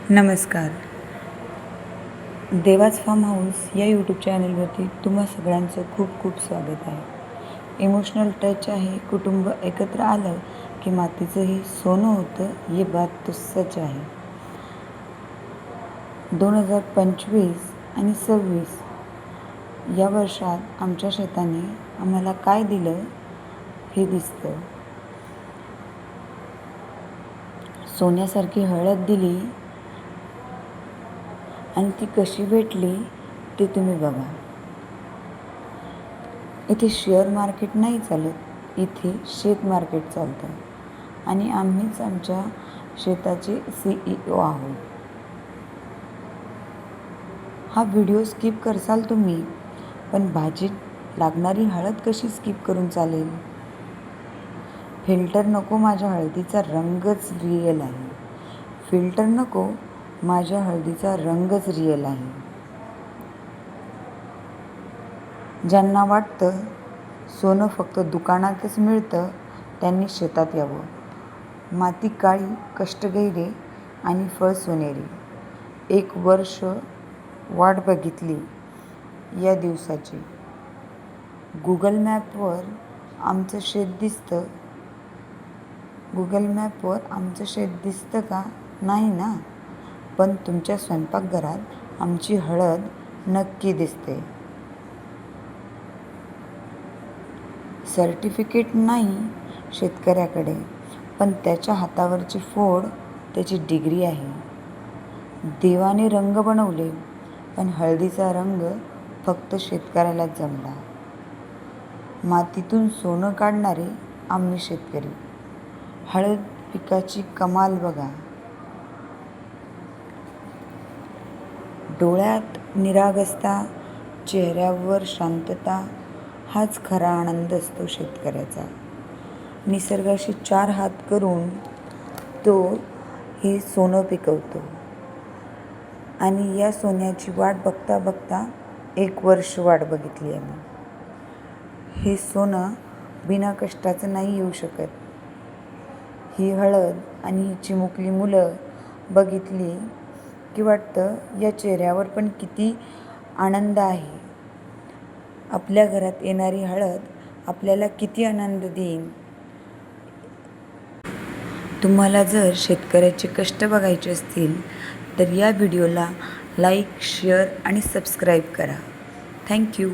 नमस्कार. देवाच form house या यूट्यूब चॅनलवरती तुम्हा सगळ्यांचं खूप खूप स्वागत आहे. इमोशनल टच आहे. कुटुंब एकत्र आलं की मातीचं हे सोनं होतं, ये बात तो सच आहे. 2025 आणि 26 या वर्षात आमच्या शेताने आम्हाला काय दिलं हे दिसतं. सोन्यासारखी हळद दिली आणि ती कशी भेटली ते तुम्ही बघा. इथे शेअर मार्केट नाही चालत, इथे शेत मार्केट चालतं आणि आम्हीच आमच्या शेताचे CEO आहोत. हा व्हिडिओ स्किप करसाल तुम्ही, पण भाजीत लागणारी हळद कशी स्किप करून चालेल? फिल्टर नको, माझ्या हळदीचा रंगच रिअल आहे. फिल्टर नको, माझ्या हळदीचा रंगच रिअल आहे. ज्यांना वाटतं सोनं फक्त दुकानातच मिळतं, त्यांनी शेतात यावं. माती काळी, कष्ट गहिरे आणि फळ सोनेरी. 1 वर्ष वाट बघितली या दिवसाची. गुगल मॅपवर आमचं शेत दिसतं का? नाही ना. पण तुमच्या स्वयंपाकघरात आमची हळद नक्की दिसते. सर्टिफिकेट नाही शेतकऱ्याकडे, पण त्याच्या हातावरची फोड त्याची डिग्री आहे. देवाने रंग बनवले, पण हळदीचा रंग फक्त शेतकऱ्यालाच जमला. मातीतून सोनं काढणारे आम्ही शेतकरी. हळद पिकाची कमाल बघा. डोळ्यात निरागसता, चेहऱ्यावर शांतता, हाच खरा आनंद असतो शेतकऱ्याचा. निसर्गाशी 4 हात करून तो हे सोनं पिकवतो आणि या सोन्याची वाट बघता बघता 1 वर्ष वाट बघितली आम्ही. हे सोनं बिना कष्टाचं नाही येऊ शकत. ही हळद आणि ही चिमुकली मुलं बघितली की वाटतं या चेहऱ्यावर पण किती आनंद आहे. आपल्या घरात येणारी हळद आपल्याला किती आनंद देईन. तुम्हाला जर शेतकऱ्याचे कष्ट बघायचे असतील तर या व्हिडिओला लाईक, शेअर आणि सबस्क्राईब करा. थँक्यू.